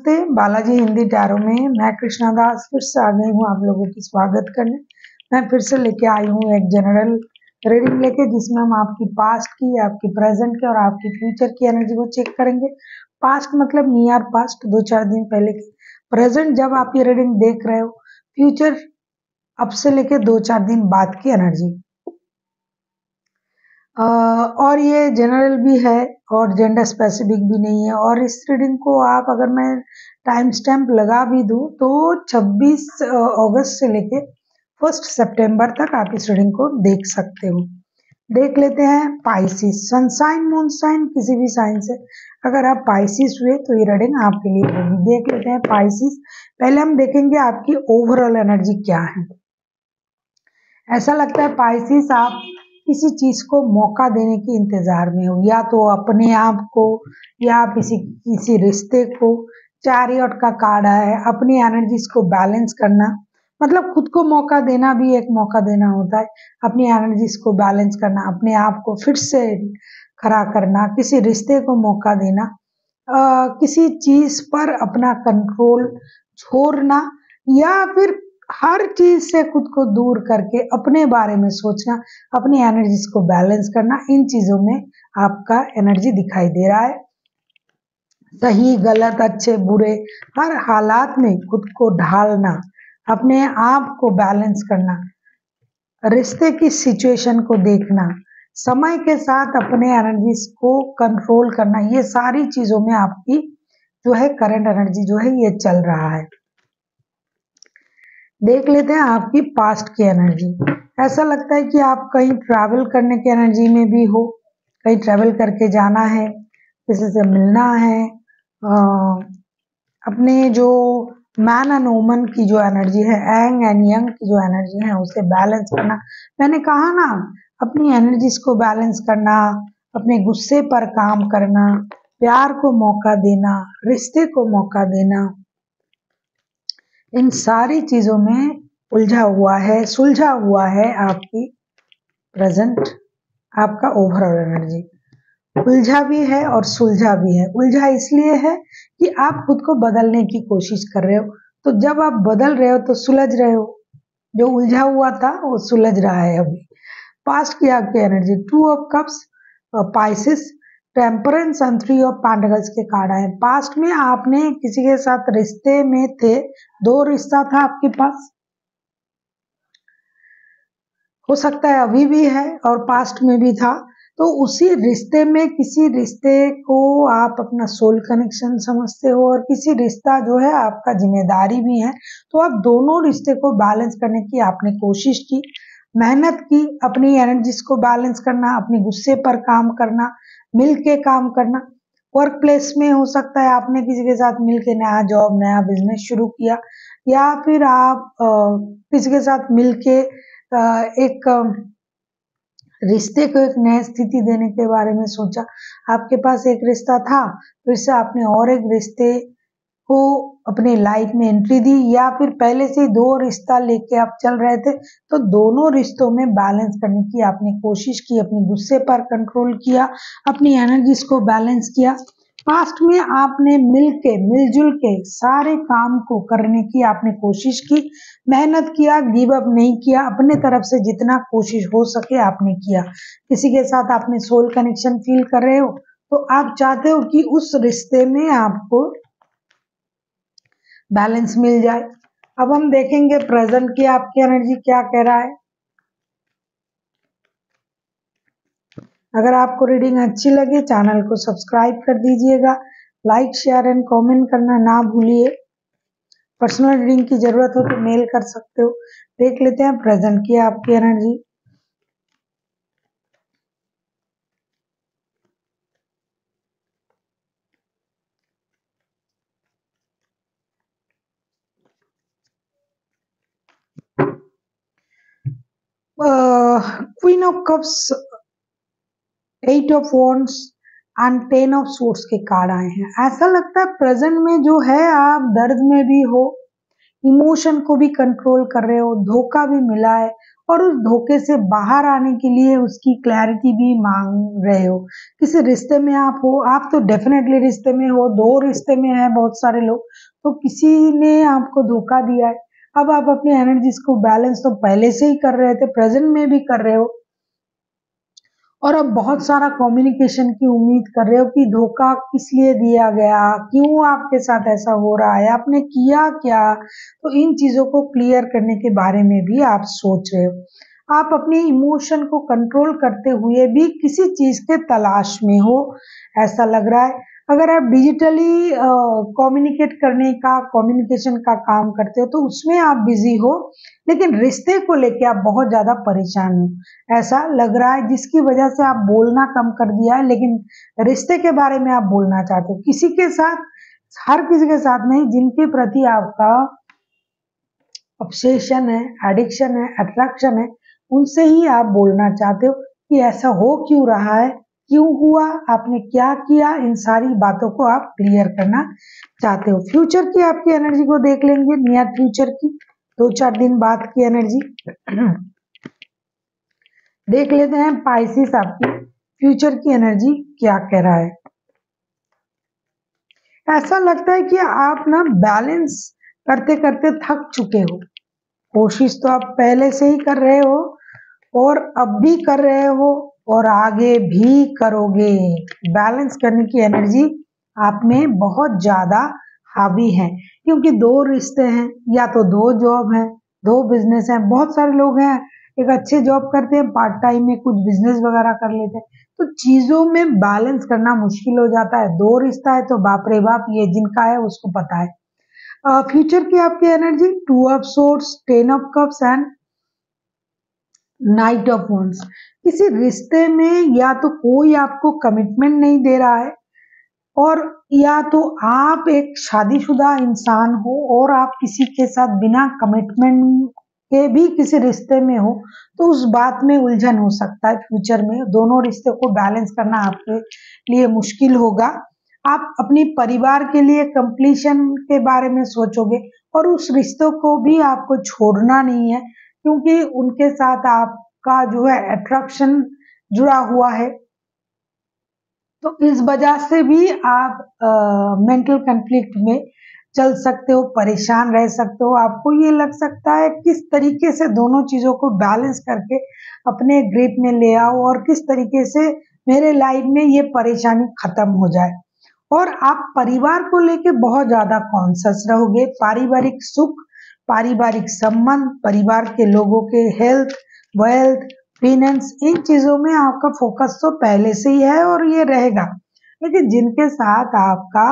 नमस्ते, बालाजी हिंदी टैरो में मैं कृष्णा दास फिर से आ गई हूँ आप लोगों की स्वागत करने। मैं फिर से लेके आई हूँ एक जनरल रीडिंग लेके, जिसमें हम आपकी पास्ट की, आपकी प्रेजेंट की और आपकी फ्यूचर की एनर्जी को चेक करेंगे। पास्ट मतलब नियर पास्ट, 2-4 दिन पहले की। प्रेजेंट जब आप ये रीडिंग देख रहे हो, फ्यूचर अब से लेके 2-4 दिन बाद की एनर्जी। और ये जनरल भी है और जेंडर स्पेसिफिक भी नहीं है। और इस रीडिंग को आप, अगर मैं टाइम स्टैम्प लगा भी दूं, तो 26 अगस्त से लेके 1 सितंबर तक आप इस रीडिंग को देख सकते हो। देख लेते हैं पाइसिस, सनसाइन मूनसाइन किसी भी साइन से अगर आप पाइसिस हुए तो ये रीडिंग आपके लिए होगी। देख लेते हैं पाइसिस। पहले हम देखेंगे आपकी ओवरऑल एनर्जी क्या है। ऐसा लगता है पाइसिस आप किसी चीज को मौका देने के इंतजार में हो, या तो अपने आप को या किसी रिश्ते को। चैरियट का कार्ड है, अपनी एनर्जीज को बैलेंस करना, मतलब खुद को मौका देना भी एक मौका देना होता है। अपनी एनर्जीज को बैलेंस करना, अपने आप को फिर से खड़ा करना, किसी रिश्ते को मौका देना, किसी चीज पर अपना कंट्रोल छोड़ना, या फिर हर चीज से खुद को दूर करके अपने बारे में सोचना, अपनी एनर्जीज को बैलेंस करना। इन चीजों में आपका एनर्जी दिखाई दे रहा है। सही गलत अच्छे बुरे हर हालात में खुद को ढालना, अपने आप को बैलेंस करना, रिश्ते की सिचुएशन को देखना, समय के साथ अपने एनर्जीज को कंट्रोल करना, ये सारी चीजों में आपकी जो है करंट एनर्जी जो है ये चल रहा है। देख लेते हैं आपकी पास्ट की एनर्जी। ऐसा लगता है कि आप कहीं ट्रैवल करने की एनर्जी में भी हो, कहीं ट्रैवल करके जाना है, किसी से मिलना है, अपने जो मैन एंड वुमन की जो एनर्जी है, एंग एंड यंग की जो एनर्जी है, उसे बैलेंस करना। मैंने कहा ना, अपनी एनर्जीज को बैलेंस करना, अपने गुस्से पर काम करना, प्यार को मौका देना, रिश्ते को मौका देना, इन सारी चीजों में उलझा हुआ है, सुलझा हुआ है आपकी प्रेजेंट, आपका ओवरऑल एनर्जी। उलझा भी है और सुलझा भी है। उलझा इसलिए है कि आप खुद को बदलने की कोशिश कर रहे हो, तो जब आप बदल रहे हो तो सुलझ रहे हो। जो उलझा हुआ था वो सुलझ रहा है अभी। पास्ट की आपकी energy 2 of cups, Pisces, temperance and 3 of pentacles के कार्ड आए। पास्ट में आपने किसी के साथ रिश्ते में थे, 2 रिश्ता था आपके पास, हो सकता है अभी भी है और पास्ट में भी था। तो उसी रिश्ते में किसी रिश्ते को आप अपना सोल कनेक्शन समझते हो, और किसी रिश्ता जो है आपका जिम्मेदारी भी है। तो आप दोनों रिश्ते को बैलेंस करने की आपने कोशिश की, मेहनत की, अपनी एनर्जीज को बैलेंस करना, अपने गुस्से पर काम करना, मिल के काम करना। वर्क प्लेस में हो सकता है आपने किसी के साथ मिल के नया जॉब, नया बिजनेस शुरू किया, या फिर आप किसी के साथ मिल के एक रिश्ते को एक नई स्थिति देने के बारे में सोचा। आपके पास एक रिश्ता था, फिर से आपने और एक रिश्ते को अपने लाइफ में एंट्री दी, या फिर पहले से 2 रिश्ता लेके आप चल रहे थे, तो दोनों रिश्तों में बैलेंस करने की आपने कोशिश की, अपने गुस्से पर कंट्रोल किया, अपनी एनर्जीज को बैलेंस किया। पास्ट में आपने मिलजुल के सारे काम को करने की आपने कोशिश की, मेहनत किया, गिव अप नहीं किया, अपने तरफ से जितना कोशिश हो सके आपने किया। किसी के साथ आपने सोल कनेक्शन फील कर रहे हो, तो आप चाहते हो कि उस रिश्ते में आपको बैलेंस मिल जाए। अब हम देखेंगे प्रेजेंट की आपकी एनर्जी क्या कह रहा है। अगर आपको रीडिंग अच्छी लगे, चैनल को सब्सक्राइब कर दीजिएगा, लाइक शेयर एंड कमेंट करना ना भूलिए। पर्सनल रीडिंग की जरूरत हो तो मेल कर सकते हो। देख लेते हैं प्रेजेंट की आपकी energy. Queen of cups, 8 of wands and 10 of swords के कार्ड आए हैं। ऐसा लगता है प्रेजेंट में जो है आप दर्द में भी हो, इमोशन को भी कंट्रोल कर रहे हो, धोखा भी मिला है, और उस धोखे से बाहर आने के लिए उसकी क्लैरिटी भी मांग रहे हो। किसी रिश्ते में आप हो, आप तो डेफिनेटली रिश्ते में हो, 2 रिश्ते में है बहुत सारे लोग, तो किसी ने आपको धोखा दिया है। अब आप अपनी एनर्जीज को बैलेंस तो पहले से ही कर रहे थे, प्रेजेंट में भी कर रहे हो, और अब बहुत सारा कम्युनिकेशन की उम्मीद कर रहे हो कि धोखा किस लिए दिया गया, क्यों आपके साथ ऐसा हो रहा है, आपने किया क्या। तो इन चीजों को क्लियर करने के बारे में भी आप सोच रहे हो। आप अपने इमोशन को कंट्रोल करते हुए भी किसी चीज के तलाश में हो, ऐसा लग रहा है। अगर आप डिजिटली कम्युनिकेट करने का, कम्युनिकेशन का काम करते हो, तो उसमें आप बिजी हो, लेकिन रिश्ते को लेके आप बहुत ज्यादा परेशान हो, ऐसा लग रहा है, जिसकी वजह से आप बोलना कम कर दिया है, लेकिन रिश्ते के बारे में आप बोलना चाहते हो किसी के साथ, हर किसी के साथ नहीं, जिनके प्रति आपका ऑब्सेशन है, एडिक्शन है, अट्रैक्शन है, उनसे ही आप बोलना चाहते हो कि ऐसा हो क्यों रहा है, क्यों हुआ, आपने क्या किया, इन सारी बातों को आप क्लियर करना चाहते हो। फ्यूचर की आपकी एनर्जी को देख लेंगे, नियर फ्यूचर की 2-4 दिन बाद की एनर्जी देख लेते हैं। पाइसिस आपकी फ्यूचर की एनर्जी क्या कह रहा है। ऐसा लगता है कि आप ना बैलेंस करते करते थक चुके हो। कोशिश तो आप पहले से ही कर रहे हो, और अब भी कर रहे हो, और आगे भी करोगे। बैलेंस करने की एनर्जी आप में बहुत ज्यादा हावी है, क्योंकि 2 रिश्ते हैं, या तो 2 जॉब है, 2 बिजनेस है। बहुत सारे लोग हैं एक अच्छे जॉब करते हैं, पार्ट टाइम में कुछ बिजनेस वगैरह कर लेते हैं, तो चीजों में बैलेंस करना मुश्किल हो जाता है। 2 रिश्ता है तो बाप रे बाप, ये जिनका है उसको पता है। फ्यूचर की आपकी energy 2 of swords, 10 of cups and night of wands. किसी रिश्ते में या तो कोई आपको कमिटमेंट नहीं दे रहा है, और या तो आप एक शादीशुदा इंसान हो और आप किसी के साथ बिना कमिटमेंट के भी किसी रिश्ते में हो, तो उस बात में उलझन हो सकता है। फ्यूचर में दोनों रिश्ते को बैलेंस करना आपके लिए मुश्किल होगा। आप अपनी परिवार के लिए कंप्लीशन के बारे में सोचोगे, और उस रिश्तों को भी आपको छोड़ना नहीं है, क्योंकि उनके साथ आपका जो है अट्रैक्शन जुड़ा हुआ है। तो इस वजह से भी आप मेंटल कॉन्फ्लिक्ट में चल सकते हो, परेशान रह सकते हो। आपको ये लग सकता है किस तरीके से दोनों चीजों को बैलेंस करके अपने ग्रिप में ले आओ, और किस तरीके से मेरे लाइफ में ये परेशानी खत्म हो जाए। और आप परिवार को लेके बहुत ज्यादा कॉन्शियस रहोगे। पारिवारिक सुख, पारिवारिक संबंध, परिवार के लोगों के हेल्थ, वेल्थ, फाइनेंस, इन चीजों में आपका फोकस तो पहले से ही है और ये रहेगा। लेकिन जिनके साथ आपका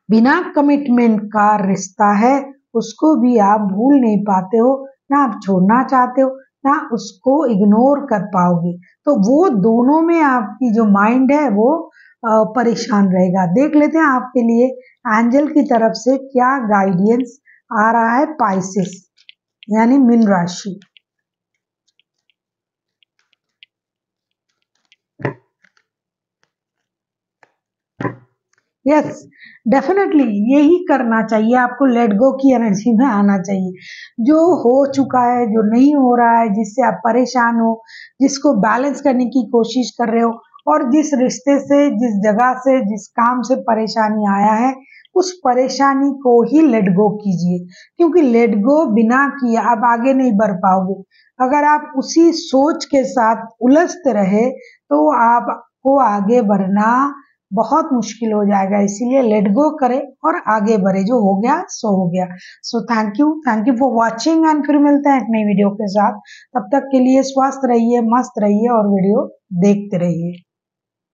बिना कमिटमेंट का रिश्ता है, उसको भी आप भूल नहीं पाते हो, ना आप छोड़ना चाहते हो, ना उसको इग्नोर कर पाओगे। तो वो दोनों में आपकी जो माइंड है वो परेशान रहेगा। देख लेते हैं आपके लिए एंजल की तरफ से क्या गाइडेंस आ रहा है। पाइसेस यानी मीन राशि। यस, डेफिनेटली यही करना चाहिए आपको। लेट गो की एनर्जी में आना चाहिए। जो हो चुका है, जो नहीं हो रहा है, जिससे आप परेशान हो, जिसको बैलेंस करने की कोशिश कर रहे हो, और जिस रिश्ते से, जिस जगह से, जिस काम से परेशानी आया है, उस परेशानी को ही लेट गो कीजिए। क्योंकि लेट गो बिना किए आप आगे नहीं बढ़ पाओगे। अगर आप उसी सोच के साथ उलझते रहे, तो आपको आगे बढ़ना बहुत मुश्किल हो जाएगा। इसीलिए लेट गो करें और आगे बढ़े। जो हो गया सो हो गया। So thank you for watching, and फिर मिलते हैं एक नई वीडियो के साथ। तब तक के लिए स्वस्थ रहिए, मस्त रहिए और वीडियो देखते रहिए।